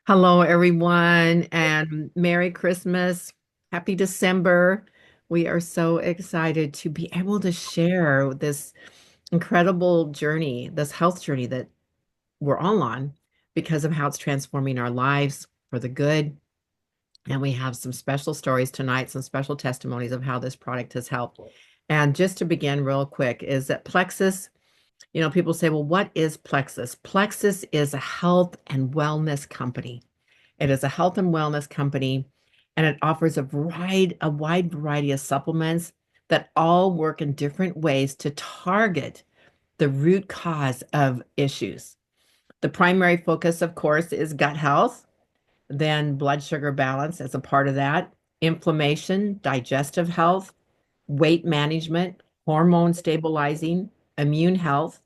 Hello, everyone, and Merry Christmas. Happy December. We are so excited to be able to share this incredible journey, this health journey that we're all on because of how it's transforming our lives for the good. And we have some special stories tonight, some special testimonies of how this product has helped. And just to begin real quick, is that Plexus, people say, well, what is Plexus? Plexus is a health and wellness company. It is a health and wellness company, and it offers a wide variety of supplements that all work in different ways to target the root cause of issues. The primary focus, of course, is gut health, then blood sugar balance as a part of that, inflammation, digestive health, weight management, hormone stabilizing, immune health,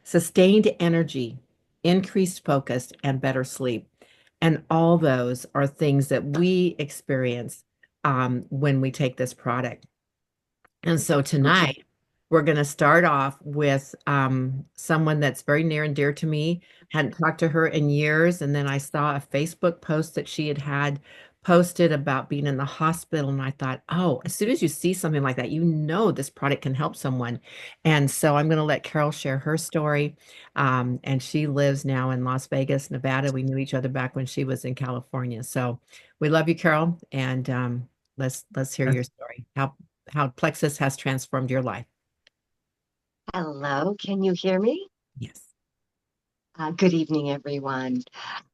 sustained energy, increased focus, and better sleep. And all those are things that we experience when we take this product. And so tonight, we're going to start off with someone that's very near and dear to me. Hadn't talked to her in years. And then I saw a Facebook post that she had posted about being in the hospital. And I thought, oh, as soon as you see something like that, you know this product can help someone. And so I'm going to let Carol share her story. And she lives now in Las Vegas, Nevada. We knew each other back when she was in California. So we love you, Carol. And let's hear your story. How Plexus has transformed your life. Hello, can you hear me? Yes. Good evening, everyone.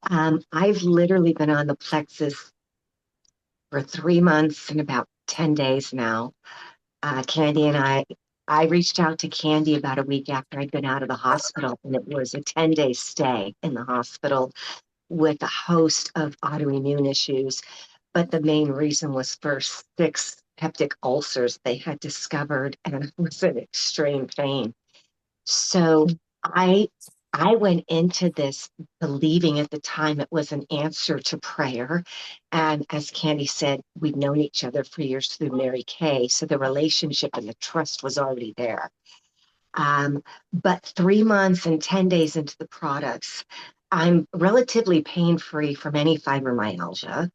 I've literally been on the Plexus for 3 months and about 10 days now. Candy and I reached out to Candy about a week after I'd been out of the hospital, and it was a 10-day stay in the hospital with a host of autoimmune issues. But the main reason was for six peptic ulcers they had discovered, and I was in extreme pain. So I I went into this believing at the time it was an answer to prayer. And as Candy said, we'd known each other for years through Mary Kay. So the relationship and the trust was already there. But 3 months and 10 days into the products, I'm relatively pain-free from any fibromyalgia.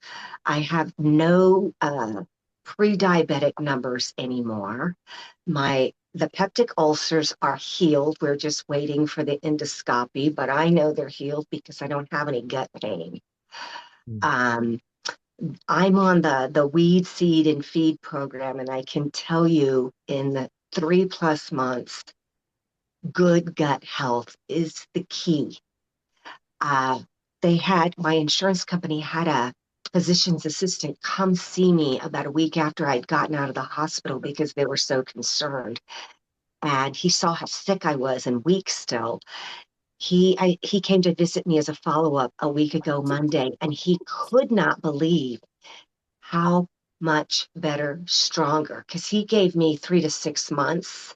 I have no pre-diabetic numbers anymore. The peptic ulcers are healed. We're just waiting for the endoscopy, but I know they're healed because I don't have any gut pain. Mm. Um, I'm on the weed, seed, and feed program, and I can tell you in the 3+ months, good gut health is the key. Uh, my insurance company had a physician's assistant come see me about a week after I'd gotten out of the hospital because they were so concerned. And he saw how sick I was and weak still. He came to visit me as a follow-up a week ago Monday, and he could not believe how much better, stronger, because he gave me 3 to 6 months,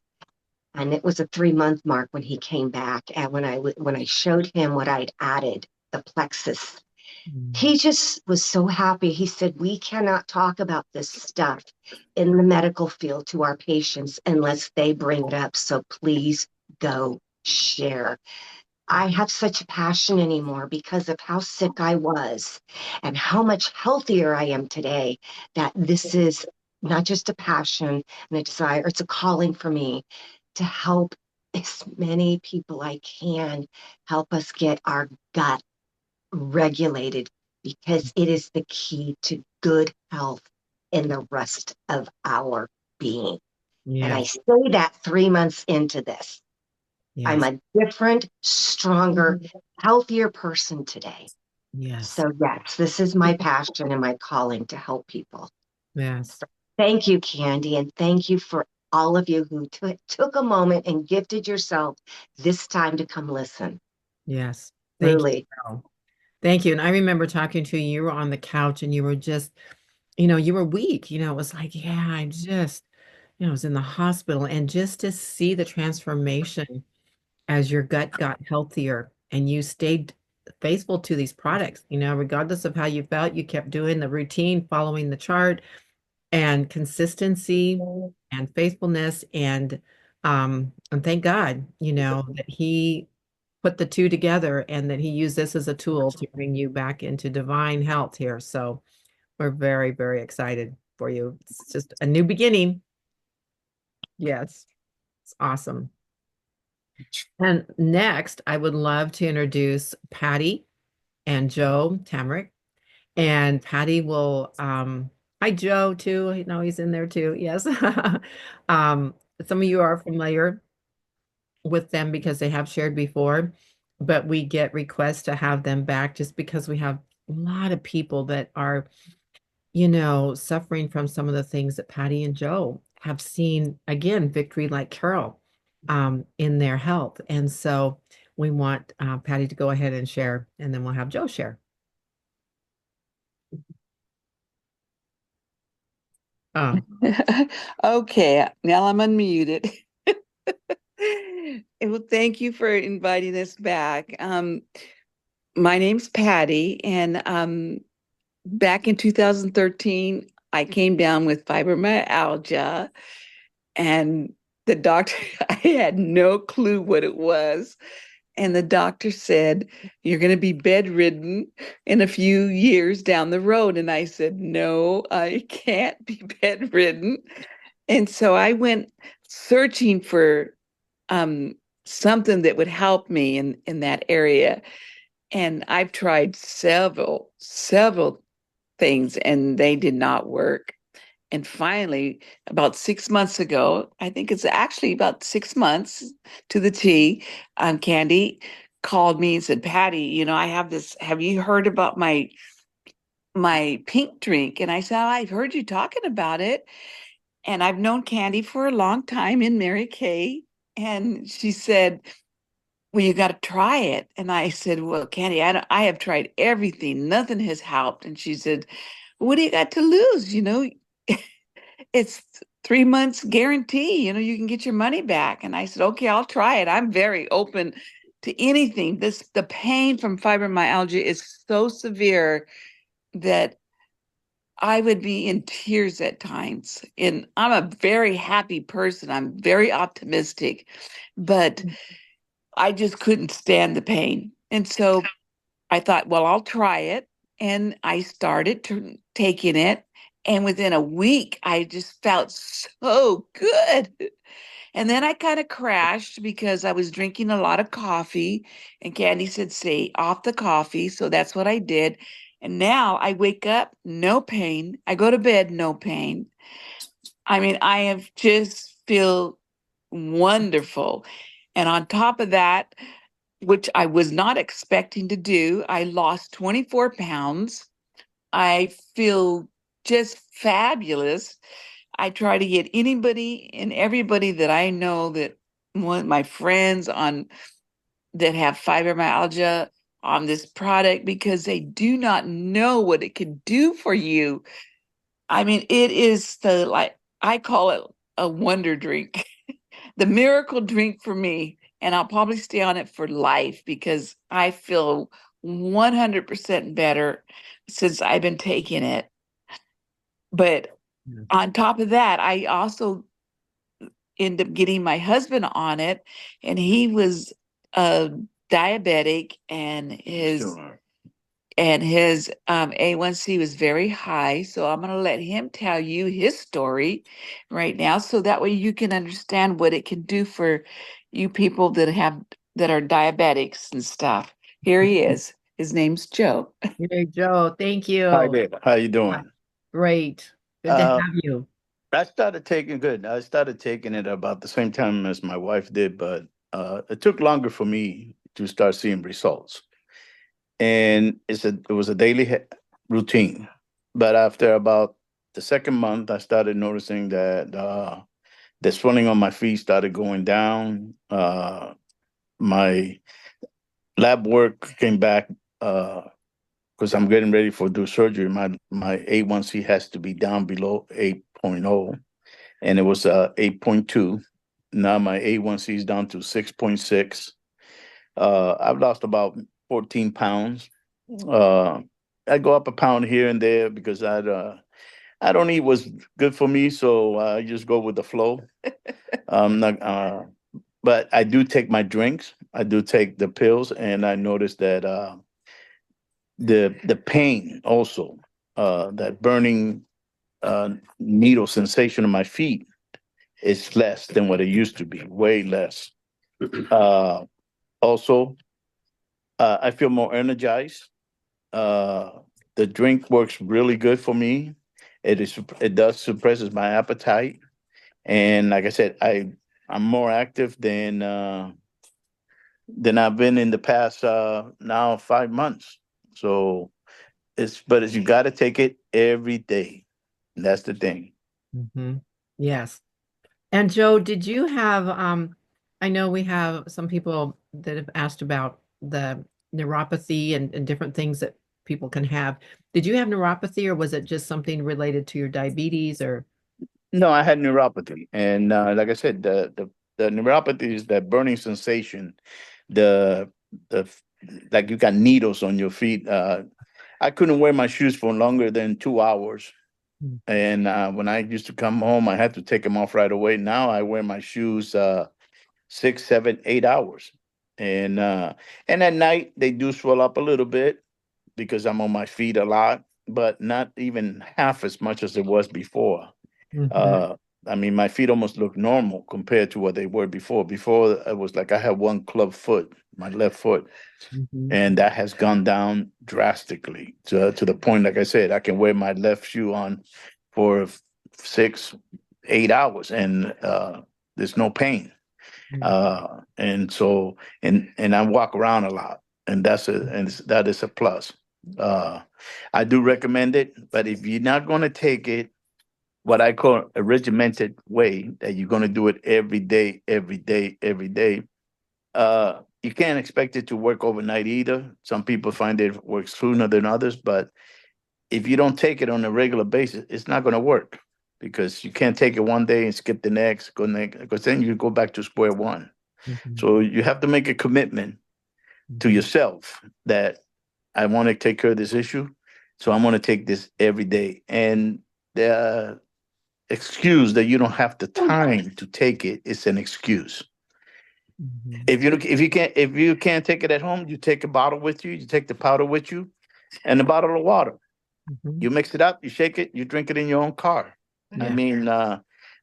and it was a 3 month mark when he came back. And when I showed him what I'd added, the plexus, Mm. he just was so happy. He said, "We cannot talk about this stuff in the medical field to our patients unless they bring it up. So please go share." I have such a passion anymore because of how sick I was and how much healthier I am today, that this is not just a passion and a desire, it's a calling for me to help as many people I can, help us get our gut regulated, because it is the key to good health in the rest of our being. And I Yes. say that 3 months into this. I'm Yes. a different, stronger, healthier person today. Yes. So, yes, this is my passion and my calling to help people. Yes. Thank you, Candy, and thank you for all of you who took a moment and gifted yourself this time to come listen. Yes. Thank you, Truly. Carol. Thank you. And I remember talking to you. You were on the couch and you were just, you were weak. It was like, yeah, I was in the hospital. And just to see the transformation as your gut got healthier and you stayed faithful to these products, regardless of how you felt, you kept doing the routine, following the chart and consistency and faithfulness and thank God, that he put the two together, and that he used this as a tool to bring you back into divine health here. So we're very, very excited for you. It's just a new beginning. Yes, it's awesome. And next, I would love to introduce Patty and Joe Tamrick. And Patty will, hi Joe too. I know he's in there too. Yes. Um, some of you are familiar with them because they have shared before, but we get requests to have them back just because we have a lot of people that are, suffering from some of the things that Patty and Joe have seen, again, victory like Carol, in their health. And so we want Patty to go ahead and share, and then we'll have Joe share. Oh, Okay, now I'm unmuted. Well, thank you for inviting us back. My name's Patty, and back in 2013, I came down with fibromyalgia, and the doctor, I had no clue what it was. And the doctor said, "You're going to be bedridden in a few years down the road." And I said, "No, I can't be bedridden." And so I went searching for um, something that would help me in that area. And I've tried several things, and they did not work. And finally, about 6 months ago, I think it's actually about 6 months to the T, Candy called me and said, "Patty, I have this. Have you heard about my pink drink?" And I said, "Oh, I've heard you talking about it." And I've known Candy for a long time in Mary Kay. And she said, "Well, you got to try it." And I said, "Well, Candy, I have tried everything. Nothing has helped." And she said, "What do you got to lose? It's 3 months guarantee. You can get your money back." And I said, "Okay, I'll try it. I'm very open to anything. The pain from fibromyalgia is so severe that I would be in tears at times. And I'm a very happy person. I'm very optimistic, but I just couldn't stand the pain. And so I thought, well, I'll try it. And I started taking it. And within a week, I just felt so good. And then I kind of crashed because I was drinking a lot of coffee. And Candy said, "Stay off the coffee." So that's what I did. And now I wake up, no pain. I go to bed, no pain. I mean, I have just feel wonderful. And on top of that, which I was not expecting to do, I lost 24 pounds. I feel just fabulous. I try to get anybody and everybody that I know that want my friends on that have fibromyalgia on this product because they do not know what it can do for you. I mean, it is like I call it a wonder drink, the miracle drink for me. And I'll probably stay on it for life because I feel 100% better since I've been taking it. But yeah. on top of that, I also end up getting my husband on it, and he was diabetic, and his A1C was very high. So I'm going to let him tell you his story right now, so that way you can understand what it can do for you people that are diabetics and stuff. Here he is. His name's Joe. Hey, Joe, thank Hi you. there. How you Uh, doing? Great. Good to Uh, have you. I started taking it about the same time as my wife did, but it took longer for me to start seeing results. And it was a daily routine. But after about the second month, I started noticing that the swelling on my feet started going down. My lab work came back. Because I'm getting ready for do surgery. My A1C has to be down below 8.0, and it was 8.2. Now my A1C is down to 6.6. I've lost about 14 pounds. Uh, I go up a pound here and there because I don't eat what's good for me, so I just go with the flow. I'm not. but I do take my drinks. I do take the pills, and I noticed that the pain also, that burning needle sensation in my feet is less than what it used to be, way less. Uh, Also, I feel more energized. Uh, the drink works really good for me. It does suppresses my appetite, and like I said, I'm more active than I've been in the past now 5 months. So but you got to take it every day. That's the thing. Hmm. Yes. And Joe, did you have, I know we have some people that have asked about the neuropathy and different things that people can have. Did you have neuropathy or was it just something related to your diabetes or? No, I had neuropathy, and like I said, the neuropathy is that burning sensation, the the like you got needles on your feet. I couldn't wear my shoes for longer than 2 hours, and when I used to come home, I had to take them off right away. Now I wear my shoes 6, 7, 8 hours, and uh, and at night they do swell up a little bit because I'm on my feet a lot, but not even half as much as it was before. Mhm, Uh, I mean, my feet almost look normal compared to what they were before. Before, it was like I had one club foot, my left foot, mhm, and that has gone down drastically to the point, like I said, I can wear my left shoe on for 6, 8 hours, and there's no pain. mhm. And so, and I walk around a lot, and that is a plus. Uh, I do recommend it, but if you're not going to take it what I call a regimented way that you're going to do it every day, every day, every day. You can't expect it to work overnight either. Some people find it works sooner than others, but if you don't take it on a regular basis, it's not going to work because you can't take it one day and skip the next, go next, because then you go back to square one. Mhm, So you have to make a commitment to mhm. yourself that I want to take care of this issue. So I'm going to take this every day. And the excuse that you don't have the time to take it is an excuse. Mhm, If you can't take it at home, you take a bottle with you. You take the powder with you and a bottle of water. mhm. You mix it up, you shake it, you drink it in your own car. I Yeah. mean,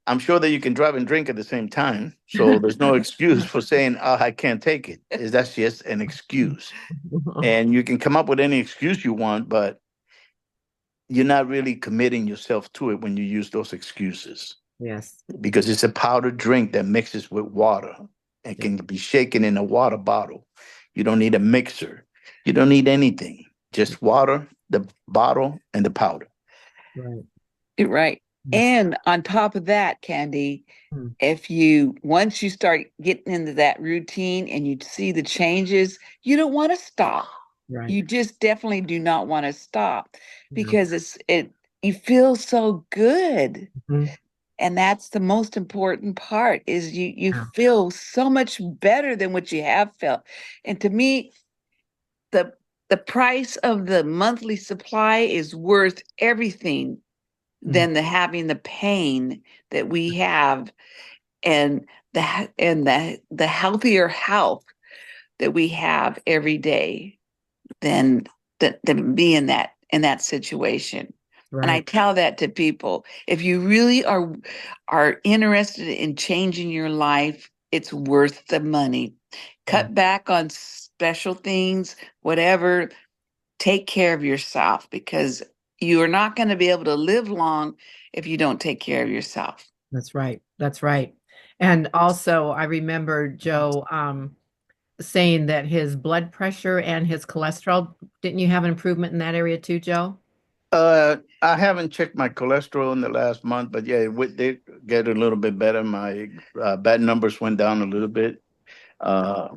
I'm sure that you can drive and drink at the same time. So there's no excuse for saying, "Oh, I can't take it." That's just an excuse, and you can come up with any excuse you want, but you're not really committing yourself to it when you use those excuses. Yes. Because it's a powdered drink that mixes with water and Yeah. can be shaken in a water bottle. You don't need a mixer. You don't need anything. Just water, the bottle, and the powder. Right. You're right. Yes. And on top of that, Candy, Mm. if you once you start getting into that routine and you see the changes, you don't want to stop. Right. You just definitely do not want to stop Yeah. because it you feel so good. Mhm. And that's the most important part is you Yeah. feel so much better than what you have felt. And to me, the the price of the monthly supply is worth everything Mm. than the having the pain that we have and the healthier health that we have every day than than be in that situation. And I Right. tell that to people. If you really are interested in changing your life, it's worth the money. Yeah. Cut back on special things, whatever. Take care of yourself because you are not going to be able to live long if you don't take care of yourself. That's right. That's right. And also, I remember Joe saying that his blood pressure and his cholesterol, didn't you have an improvement in that area too, Joe? I haven't checked my cholesterol in the last month, but yeah, it did get a little bit better. My bad numbers went down a little bit. Uh,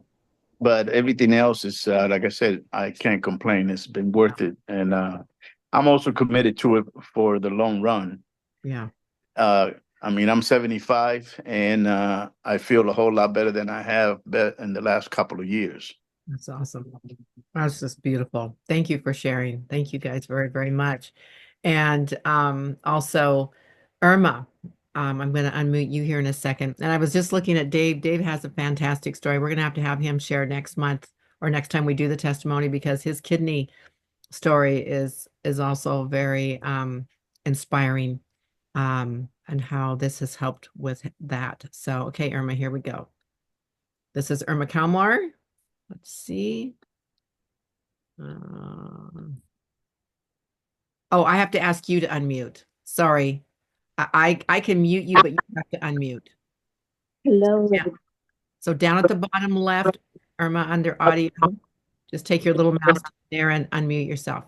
but everything else is, like I said, I can't complain. It's been worth it. And I'm also committed to it for the long run. Yeah. Uh, I mean, I'm 75 and I feel a whole lot better than I have in the last couple of years. That's awesome. That's just beautiful. Thank you for sharing. Thank you guys very, very much. And also, Irma. I'm going to unmute you here in a second. And I was just looking at Dave. Dave has a fantastic story. We're going to have him share next month or next time we do the testimony because his kidney story is also very inspiring and how this has helped with that. So, okay, Irma, here we go. This is Irma Kalmar. Let's see. Oh, I have to ask you to unmute. Sorry. I can mute you, but you have to unmute. Hello. Yeah. So down at the bottom left, Irma, under audio, just take your little mouse there and unmute yourself.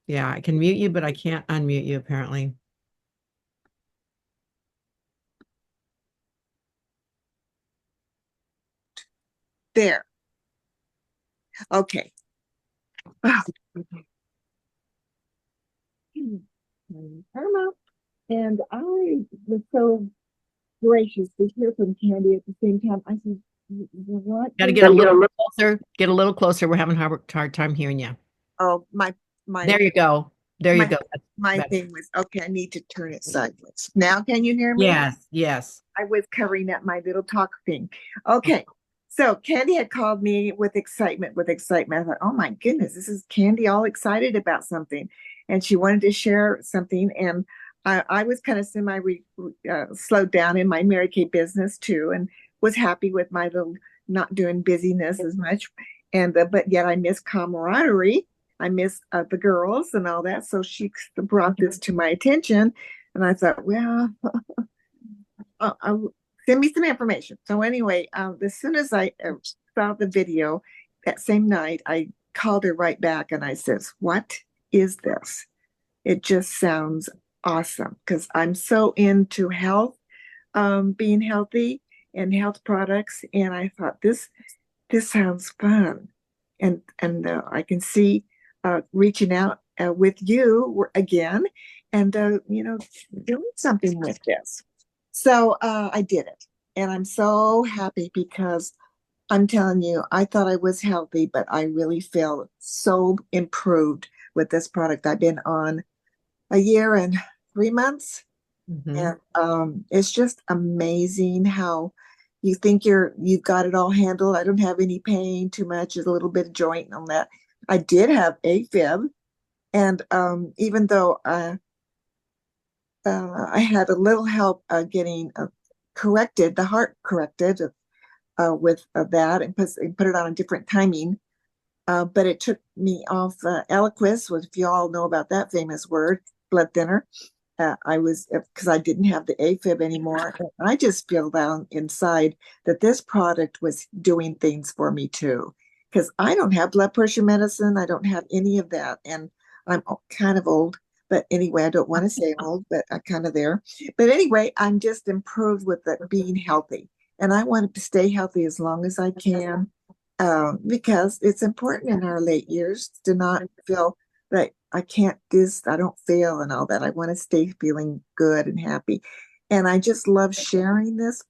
Yeah, I can mute you, but I can't unmute you apparently. There. Okay. Irma, and I was so gracious to hear from Candy at the same time. I said, what? Got to get a little closer. Get a little closer. We're having a hard time hearing you. Oh, There you go. There you go. My thing was, okay, I need to turn it sideways. Now can you hear me? Yes, yes. I was covering up my little talk thing. Okay. So Candy had called me with excitement, I thought, oh my goodness, this is Candy all excited about something. And she wanted to share something. And I was kind of slowed down in my Mary Kay business too, and was happy with my little not doing busyness as much. And but yet I miss camaraderie. I miss the girls and all that. So she brought this to my attention. And I thought, well, send me some information. So anyway, as soon as I saw the video that same night, I called her right back and I says, what is this? It just sounds awesome because I'm so into health, being healthy and health products. And I thought this sounds fun. And I can see reaching out with you again and, doing something with this. So I did it. And I'm so happy because I'm telling you, I thought I was healthy, but I really feel so improved with this product. I've been on a year and 3 months. Mm-hmm. And it's just amazing how you think you've got it all handled. I don't have any pain too much, just a little bit of joint and all that. I did have AFib. And even though I had a little help getting corrected, the heart corrected with that and put it on a different timing. But it took me off Eliquis, which if you all know about that famous word, blood thinner. I was, because I didn't have the AFib anymore. I just feel down inside that this product was doing things for me too. Because I don't have blood pressure medicine. I don't have any of that. And I'm kind of old. But anyway, I don't want to say old, but I'm kind of there. But anyway, I'm just improved with being healthy. And I want to stay healthy as long as I can because it's important in our late years to not feel that I can't I don't feel and all that. I want to stay feeling good and happy. And I just love sharing this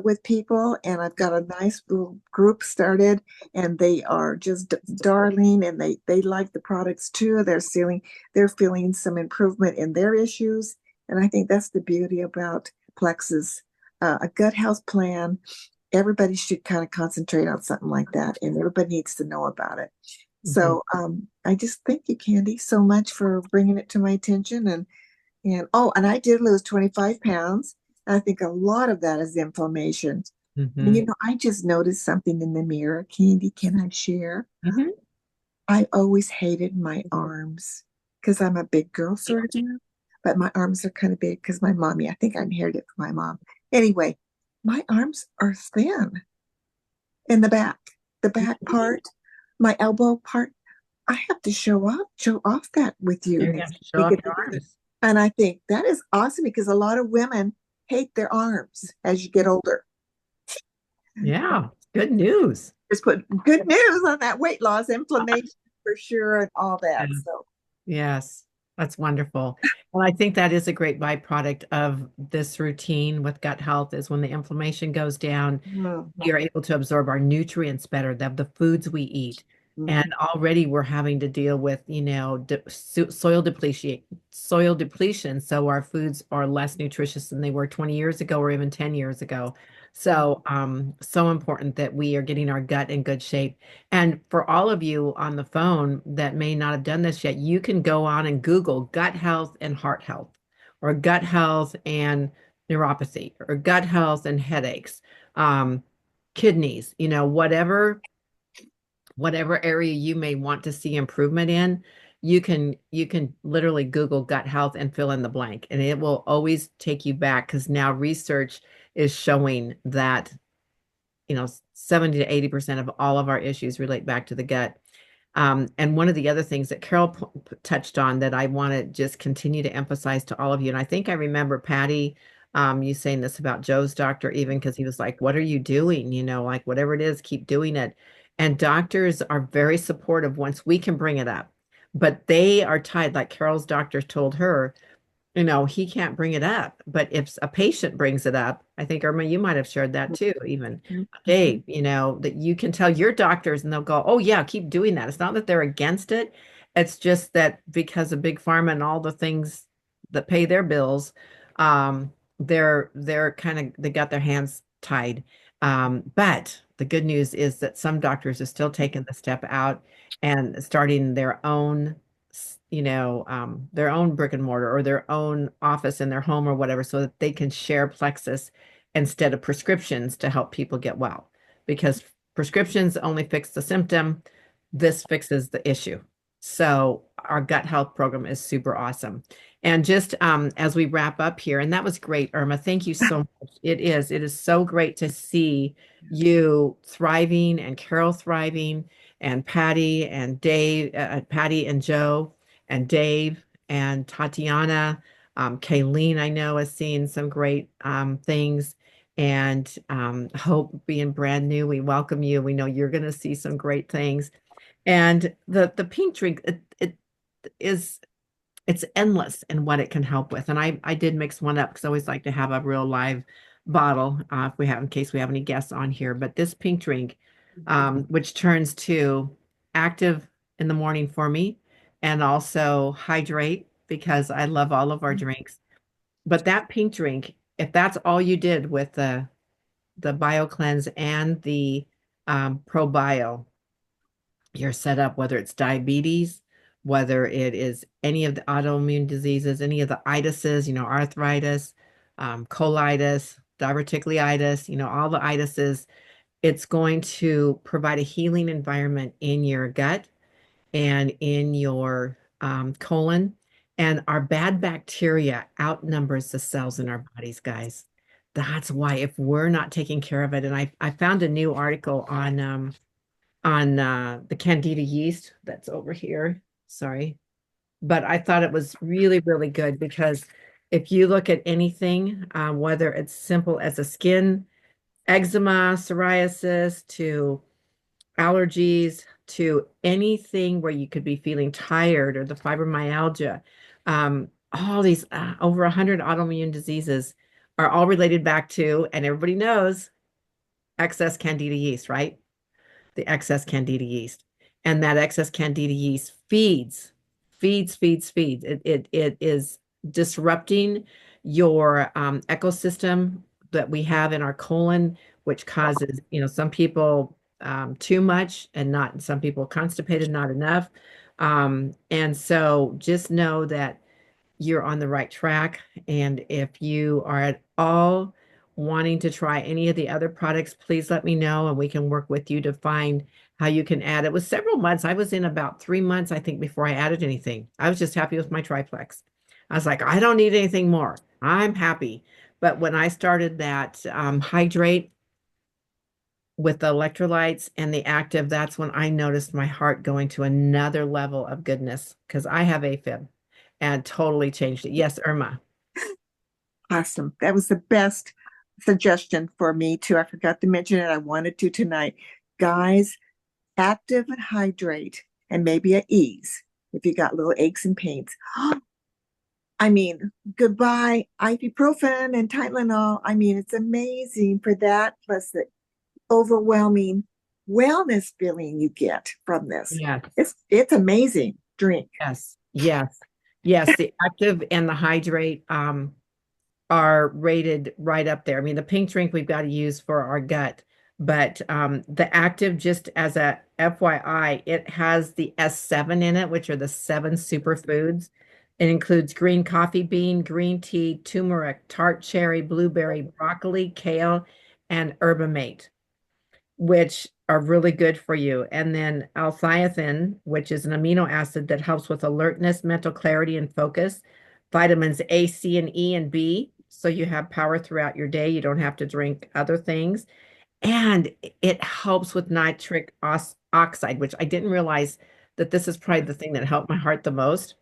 with people. And I've got a nice little group started and they are just darling and they like the products too. They're feeling some improvement in their issues. And I think that's the beauty about Plexus, a gut health plan. Everybody should kind of concentrate on something like that. And everybody needs to know about it. So I just thank you, Candy, so much for bringing it to my attention. And I did lose 25 pounds. I think a lot of that is inflammation. And, I just noticed something in the mirror. Candy, can I share? I always hated my arms because I'm a big girl sort of now, but my arms are kind of big because my mommy, I think I inherited it from my mom. Anyway, my arms are thin in the back part, my elbow part. I have to show off that with you. You have to show off your arms. And I think that is awesome because a lot of women hate their arms as you get older. Yeah, good news. Just put good news on that weight loss, inflammation for sure, and all that. So yes, that's wonderful. Well, I think that is a great byproduct of this routine with gut health is when the inflammation goes down, we are able to absorb our nutrients better, the foods we eat. And already we're having to deal with, soil depletion. So our foods are less nutritious than they were 20 years ago or even 10 years ago. So, so important that we are getting our gut in good shape. And for all of you on the phone that may not have done this yet, you can go on and Google gut health and heart health, or gut health and neuropathy, or gut health and headaches, kidneys, whatever area you may want to see improvement in, you can literally Google gut health and fill in the blank, and it will always take you back, because now research is showing that 70 to 80% of all of our issues relate back to the gut. And one of the other things that Carol touched on that I want to just continue to emphasize to all of you, and I think I remember Patty, you saying this about Joe's doctor, even because he was like, "What are you doing? Like whatever it is, keep doing it." And doctors are very supportive once we can bring it up, but they are tied, like Carol's doctor told her, he can't bring it up. But if a patient brings it up, I think, Irma, you might have shared that too, even Dave, that you can tell your doctors and they'll go, "Oh, yeah, keep doing that." It's not that they're against it. It's just that because of big pharma and all the things that pay their bills, they're kind of, they got their hands tied. But the good news is that some doctors are still taking the step out and starting their own brick and mortar or their own office in their home or whatever, so that they can share Plexus instead of prescriptions to help people get well. Because prescriptions only fix the symptom, this fixes the issue. So our gut health program is super awesome. And just as we wrap up here, and that was great, Irma. Thank you so much. It is so great to see you thriving and Carol thriving and Patty and Dave, Patty and Joe and Dave and Tatiana. Kayleen, I know, has seen some great things. And Hope, being brand new, we welcome you. We know you're going to see some great things. And the pink drink, it is it's endless in what it can help with. And I did mix one up because I always like to have a real live bottle if we have, in case we have any guests on here. But this pink drink, which turns to active in the morning for me, and also hydrate, because I love all of our drinks. But that pink drink, if that's all you did with the bio cleanse and the probio, you're set up, whether it's diabetes, whether it is any of the autoimmune diseases, any of the itises, arthritis, colitis, diverticulitis, all the itises. It's going to provide a healing environment in your gut and in your colon. And our bad bacteria outnumbers the cells in our bodies, guys. That's why, if we're not taking care of it, and I found a new article on the Candida yeast that's over here. Sorry. But I thought it was really, really good, because if you look at anything, whether it's simple as a skin, eczema, psoriasis, to allergies, to anything where you could be feeling tired, or the fibromyalgia, all these over 100 autoimmune diseases are all related back to, and everybody knows, excess Candida yeast, right? The excess Candida yeast. And that excess Candida yeast feeds. It is disrupting your ecosystem that we have in our colon, which causes, some people too much, and not some people constipated, not enough. And so just know that you're on the right track. And if you are at all wanting to try any of the other products, please let me know, and we can work with you to find how you can add. It was several months. I was in about 3 months, I think, before I added anything. I was just happy with my triplex. I was like, I don't need anything more. I'm happy. But when I started that hydrate with the electrolytes and the active, that's when I noticed my heart going to another level of goodness, because I have AFib, and totally changed it. Yes, Irma. Awesome. That was the best suggestion for me too. I forgot to mention it. I wanted to tonight. Guys, active and hydrate, and maybe at ease if you got little aches and pains. I mean, goodbye ibuprofen and Tylenol. I mean, it's amazing for that, plus the overwhelming wellness feeling you get from this. Yes, It's amazing drink. yes, yes, yes. The active and the hydrate are rated right up there. I mean, the pink drink we've got to use for our gut, but the active, just as a FYI, it has the S7 in it, which are the seven superfoods. It includes green coffee bean, green tea, turmeric, tart cherry, blueberry, broccoli, kale, and herbamate, which are really good for you. And then L-theanine, which is an amino acid that helps with alertness, mental clarity, and focus. Vitamins A, C, and E, and B. So you have power throughout your day. You don't have to drink other things. And it helps with nitric oxide, which I didn't realize that this is probably the thing that helped my heart the most,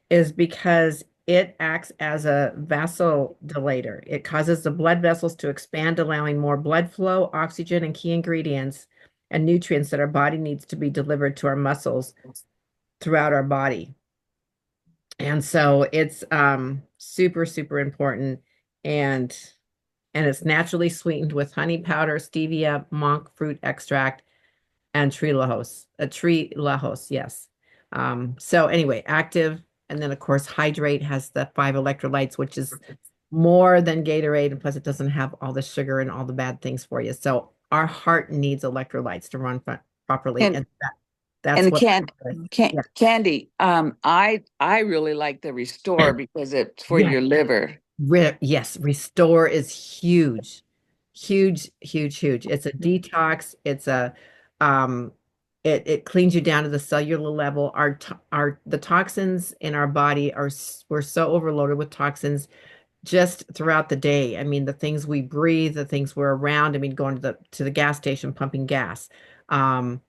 is because it acts as a vasodilator. It causes the blood vessels to expand, allowing more blood flow, oxygen, and key ingredients and nutrients that our body needs to be delivered to our muscles throughout our body. And so it's super, super important. And it's naturally sweetened with honey powder, stevia, monk fruit extract, and tree lahos, yes. So anyway, active, and then of course hydrate has the 5 electrolytes, which is more than Gatorade, and plus it doesn't have all the sugar and all the bad things for you. So our heart needs electrolytes to run properly, And and that's what. Yeah, candy. I really like the Restore because it's for yeah. your liver. Yes, Restore is huge, huge, huge, huge. It's a detox. It's a it cleans you down to the cellular level. Our the toxins in our body we're so overloaded with toxins just throughout the day. I mean, the things we breathe, the things we're around. I mean, going to the gas station, pumping gas. Um,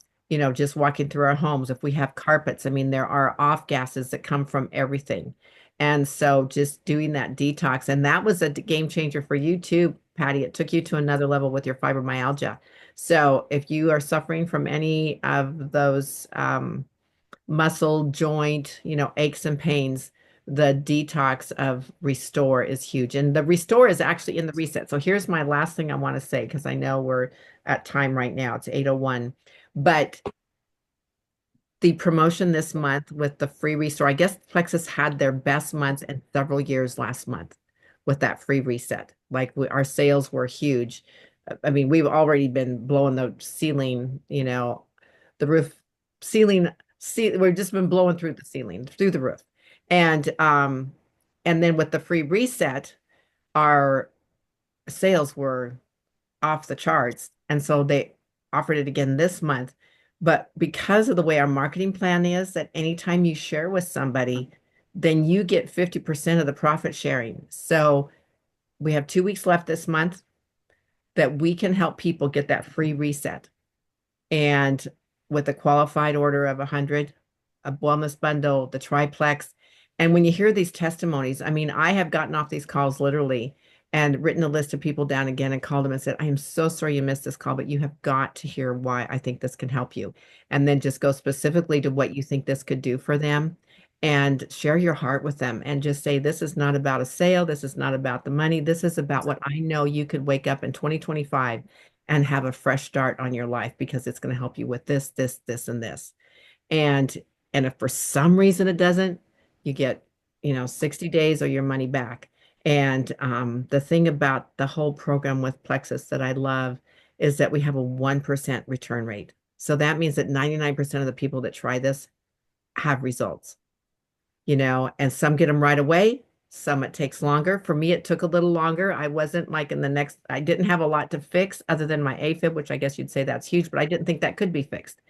just walking through our homes. If we have carpets, I mean, there are off gases that come from everything. And so just doing that detox, and that was a game changer for you too, Patty. It took you to another level with your fibromyalgia. So if you are suffering from any of those muscle joint, aches and pains, the detox of Restore is huge. And the Restore is actually in the reset. So here's my last thing I want to say, because I know we're at time right now. It's 8:01. But the promotion this month with the free Restore, I guess Plexus had their best months in several years last month with that free reset. Like our sales were huge. I mean, we've already been blowing the ceiling, the roof ceiling, we've just been blowing through the ceiling, through the roof. And then with the free reset, our sales were off the charts. And so they offered it again this month. But because of the way our marketing plan is, that anytime you share with somebody, then you get 50% of the profit sharing. So we have 2 weeks left this month that we can help people get that free reset. And with a qualified order of 100, a wellness bundle, the triplex. And when you hear these testimonies, I mean, I have gotten off these calls literally and written a list of people down again and called them and said, I am so sorry you missed this call, but you have got to hear why I think this can help you. And then just go specifically to what you think this could do for them and share your heart with them and just say, this is not about a sale. This is not about the money. This is about what I know you could wake up in 2025 and have a fresh start on your life, because it's going to help you with this, this, this, and this. And if for some reason it doesn't, you get, 60 days or your money back. And the thing about the whole program with Plexus that I love is that we have a 1% return rate. So that means that 99% of the people that try this have results, and some get them right away. Some it takes longer. For me, it took a little longer. I wasn't like I didn't have a lot to fix other than my AFib, which I guess you'd say that's huge, but I didn't think that could be fixed.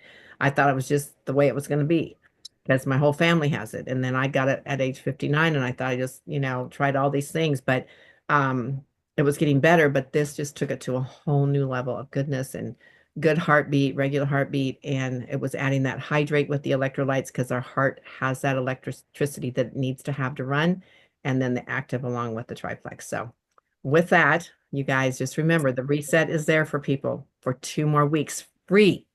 I thought it was just the way it was going to be because my whole family has it. And then I got it at age 59 and I thought I just, tried all these things, but it was getting better. But this just took it to a whole new level of goodness and good heartbeat, regular heartbeat. And it was adding that hydrate with the electrolytes because our heart has that electricity that it needs to have to run. And then the active along with the triplex. So with that, you guys just remember the reset is there for people for 2 more weeks free.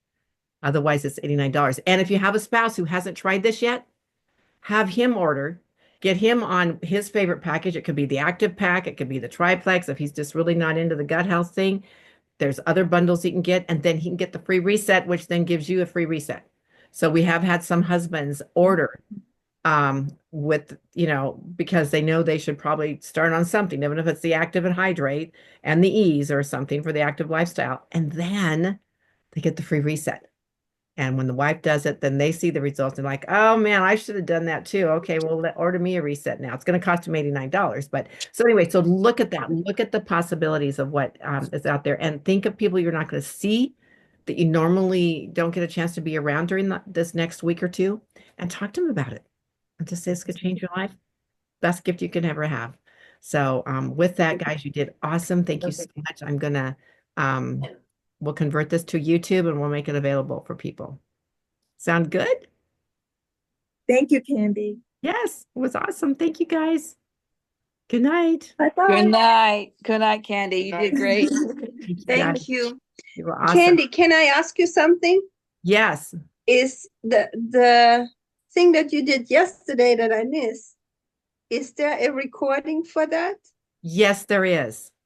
Otherwise, it's $89. And if you have a spouse who hasn't tried this yet, have him order, get him on his favorite package. It could be the active pack, it could be the triplex if he's just really not into the gut health thing. There's other bundles he can get, and then he can get the free reset, which then gives you a free reset. So we have had some husbands order with, because they know they should probably start on something, even if it's the active and hydrate and the ease or something for the active lifestyle. And then they get the free reset. And when the wife does it, then they see the results and like, oh man, I should have done that too. Okay, well, order me a reset now. It's going to cost him $89. But so anyway, so look at that. Look at the possibilities of what is out there, and think of people you're not going to see that you normally don't get a chance to be around during this next week or two, and talk to them about it. And just say this could change your life. Best gift you can ever have. So with that, guys, you did awesome. Thank you so much. I'm gonna we'll convert this to YouTube and we'll make it available for people. Sound good? Thank you, Candy. Yes, it was awesome. Thank you, guys. Good night. Bye-bye. Good night. Good night, Candy. You did great. Thank you, guys. Thank you. You were awesome. Candy, can I ask you something? Yes. Is the thing that you did yesterday that I missed, is there a recording for that? Yes, there is.